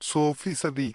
100%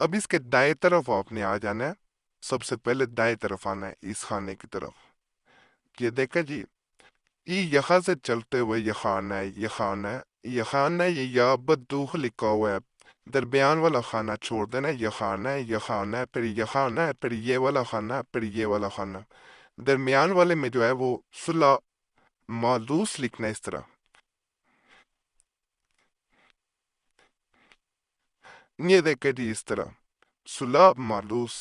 اب اس کے دائیں طرف آپ نے آ جانا ہے، سب سے پہلے دائیں طرف آنا ہے اس خانے کی طرف. یہ دیکھیں جی، یہ یہاں سے چلتے ہوئے یہ خانہ ہے، یہ خانہ ہے، یہ خانہ ہے، یہ یا بدوخ لکھا ہوا ہے. درمیان والا خانہ چھوڑ دینا ہے، یہ خانہ ہے، یہ خانہ ہے، پھر یہ خانہ ہے، پھر یہ والا خانہ ہے، پھر یہ والا خانہ. درمیان والے میں جو ہے وہ صلہ مالوس لکھنا ہے اس طرح. یہ دیکھیں جی اس طرح صلہ مالوس.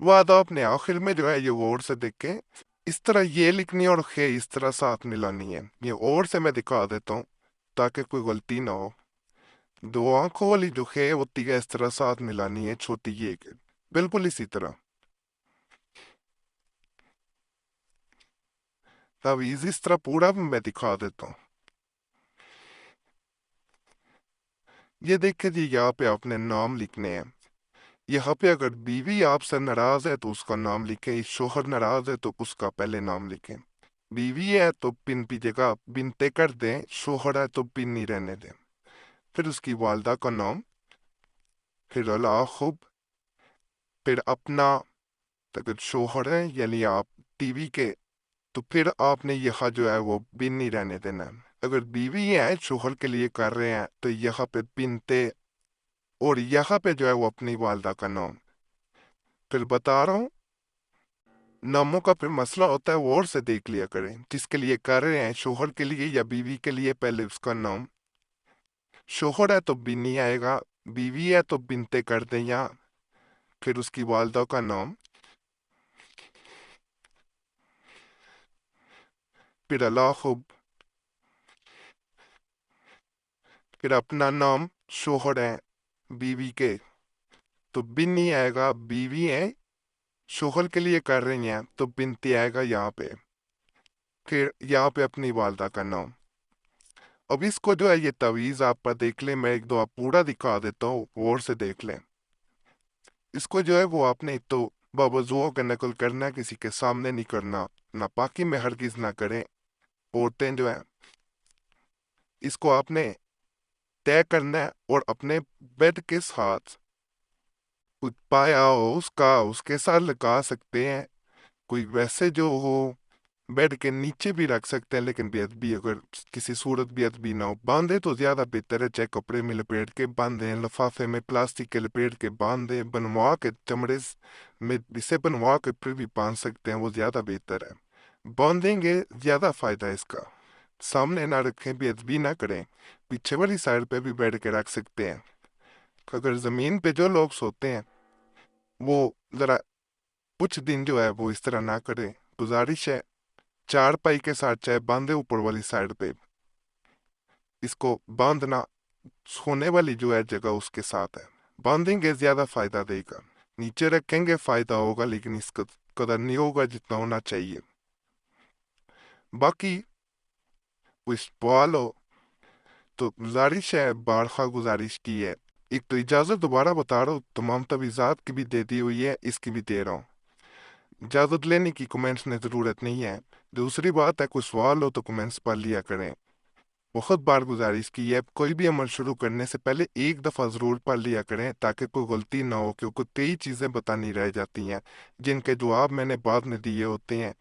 بعد آپ نے آخر میں جو ہے یہ غور سے دیکھیں، اس طرح یہ لکھنی ہے اور خے اس طرح ساتھ ملانی ہے. یہ اور سے میں دکھا دیتا ہوں تاکہ کوئی غلطی نہ ہو. دو آنکھوں والی جو خے ہوتی ہے اس طرح ساتھ ملانی ہے، چھوٹی یہ کہ بالکل اسی طرح. تعویذ اس طرح پورا بھی میں دکھا دیتا ہوں. یہ دیکھیں جی، یہاں پہ آپ نے نام لکھنے ہیں. یہاں پہ اگر بیوی آپ سے ناراض ہے تو اس کا نام لکھیں، شوہر ناراض ہے تو اس کا پہلے نام لکھیں. بیوی ہے تو پن کی جگہ بنتے کر دیں، شوہر ہے تو پن نہیں رہنے دیں. پھر اس کی والدہ کا نام، پھر الاخب، پھر اپنا. اگر شوہر ہیں یعنی آپ ٹی وی کے، تو پھر آپ نے یہاں جو ہے وہ بن نہیں رہنے دینا. اگر بیوی ہے شوہر کے لیے کر رہے ہیں تو یہاں پہ بنتے، اور یہاں پہ جو ہے وہ اپنی والدہ کا نام. پھر بتا رہا ہوں، ناموں کا پھر مسئلہ ہوتا ہے وہ اور سے دیکھ لیا کریں. جس کے لیے کر رہے ہیں، شوہر کے لیے یا بیوی کے لیے، پہلے اس کا نام. شوہر ہے تو بن نہیں آئے گا، بیوی ہے تو بنتے کر دیں یا پھر اس کی والدہ کا نام، پھر الاخب، پھر اپنا نام. شوہر ہے بیوی کے تو بن نہیں آئے گا، بیوی ہے شوہر کے لیے کر رہی ہیں تو بنتی آئے گا یہاں پہ. پھر یہاں پہ اپنی والدہ کا نام. اب اس کو جو ہے یہ تعویذ آپ پر دیکھ لیں، میں ایک دو آپ پورا دکھا دیتا ہوں، غور سے دیکھ لیں. اس کو جو ہے وہ آپ نے تو باوضو کا نقل کرنا ہے، کسی کے سامنے نہیں کرنا. ناپاکی میں ہرگز نہ کریں. عورتیں جو ہیں اس کو آپ نے طے کرنا ہے اور اپنے بیڈ کے ساتھ کچھ پایا ہو اس کے ساتھ لگا سکتے ہیں. کوئی ویسے جو ہو بیڈ کے نیچے بھی رکھ سکتے ہیں، لیکن بے ادبی اگر کسی صورت بے ادبی نہ ہو، باندھے تو زیادہ بہتر ہے. چاہے کپڑے میں لپیٹ کے باندھیں، لفافے میں پلاسٹک کے لپیٹ کے باندھیں، بنوا کے چمڑے میں اسے بنوا کے پھر بھی باندھ سکتے ہیں، وہ زیادہ بہتر ہے. باندھیں گے زیادہ فائدہ ہے اس کا. سامنے نہ رکھیں، بے ادبی نہ کریں. پیچھے والی سائڈ پہ بھی بیٹھ کے رکھ سکتے ہیں. اگر زمین پہ جو لوگ سوتے ہیں وہ ذرا کچھ دن جو ہے وہ اس طرح نہ کریں. گزارش ہے، چار پائی کے ساتھ چاہے باندھے اوپر والی سائڈ پہ، اس کو باندھنا سونے والی جو ہے جگہ اس کے ساتھ ہے. باندھیں گے زیادہ فائدہ دے گا. نیچے رکھیں گے فائدہ ہوگا، لیکن اس کا قدر نہیں ہوگا جتنا ہونا چاہیے. باقی کوئی سوال ہو تو گزارش ہے، بارخواہ گزارش کی ہے. ایک تو اجازت دوبارہ بتا رہا ہوں، تمام تجویزات کی بھی دے دی ہوئی ہے، اس کی بھی دے رہا ہوں. اجازت لینے کی کمنٹس میں ضرورت نہیں ہے. دوسری بات ہے، کوئی سوال ہو تو کمنٹس پڑھ لیا کریں. بہت بار گزارش کی ہے، کوئی بھی عمل شروع کرنے سے پہلے ایک دفعہ ضرور پڑھ لیا کریں تاکہ کوئی غلطی نہ ہو، کیونکہ کئی چیزیں بتانی رہ جاتی ہیں جن کے جواب میں نے بعد میں دیے ہوتے ہیں.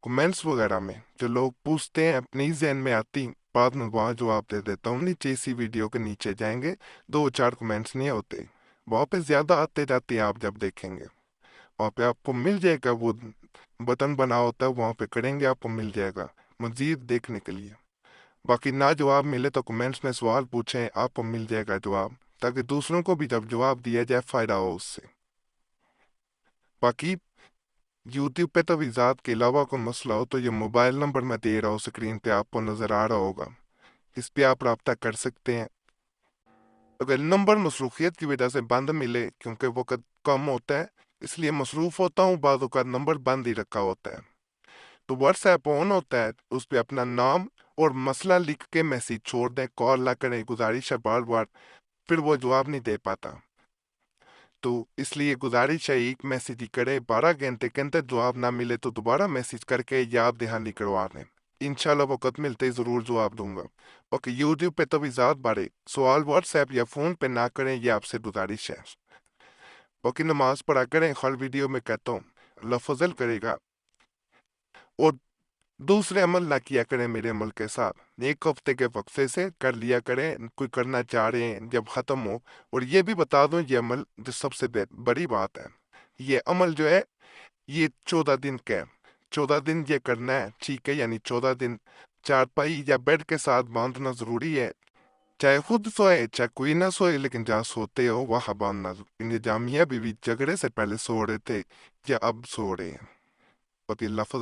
کمنٹس وغیرہ میں جو لوگ پوچھتے ہیں اپنی ذہن میں آتی، بعد میں وہاں جواب دے دیتا ہوں. نیچے اسی ویڈیو کے نیچے جائیں گے، 2-4 کمنٹس نہیں ہوتے، وہاں پہ زیادہ آتے جاتے ہیں. آپ جب دیکھیں گے وہاں پہ آپ کو مل جائے گا، وہ بٹن بنا ہوتا ہے، وہاں پہ کریں گے آپ کو مل جائے گا مزید دیکھنے کے لیے. باقی نہ جواب ملے تو کمنٹس میں سوال پوچھیں، آپ کو مل جائے گا جواب، تاکہ دوسروں کو بھی جب جواب دیا جائے فائدہ ہو اس سے. باقی یوٹیوب پہ تویزات کے علاوہ کوئی مسئلہ ہو تو یہ موبائل نمبر میں دے رہا ہوں اسکرین پہ، آپ کو نظر آ رہا ہوگا، اس پہ آپ رابطہ کر سکتے ہیں. اگر نمبر مصروفیت کی وجہ سے بند ملے، کیونکہ وقت کم ہوتا ہے اس لیے مصروف ہوتا ہوں، بعض اوقات نمبر بند ہی رکھا ہوتا ہے، تو واٹس ایپ آن ہوتا ہے، اس پہ اپنا نام اور مسئلہ لکھ کے میسیج چھوڑ دیں. کال نہ کریں، گزارش ہے بار بار، پھر وہ جواب نہیں دے پاتا. تو اس لیے گزارش ہے ایک میسیج ہی کرے، 12 گھنٹے کے اندر جواب نہ ملے تو دوبارہ میسیج کر کے یاد دہانی کروا دیں، انشاءاللہ وقت ملتے ضرور جواب دوں گا۔ اوکے، یوٹیوب پہ تو بھی ذات بارے سوال واٹس ایپ یا فون پہ نہ کریں، یہ آپ سے گزارش ہے۔ اوکے، نماز پڑھا کریں، ہر ویڈیو میں کہتا ہوں اللہ فضل کرے گا، اور دوسرے عمل نہ کیا کریں میرے عمل کے ساتھ، 1 ہفتے کے وقفے سے کر لیا کریں، کوئی کرنا چاہ رہے ہیں جب ختم ہو۔ اور یہ بھی بتا دوں، یہ عمل جو سب سے بڑی بات ہے، یہ عمل جو ہے یہ 14 دن کا ہے، 14 دن یہ کرنا ہے، ٹھیک ہے؟ یعنی 14 دن چارپائی یا بیڈ کے ساتھ باندھنا ضروری ہے، چاہے خود سوئے چاہے کوئی نہ سوئے، لیکن جہاں سوتے ہو وہاں باندھنا ضروری ہے۔ جامعہ بیوی جھگڑے سے پہلے سو رہے تھے یا اب سو رہے ہیں، باقی اللہ فضل۔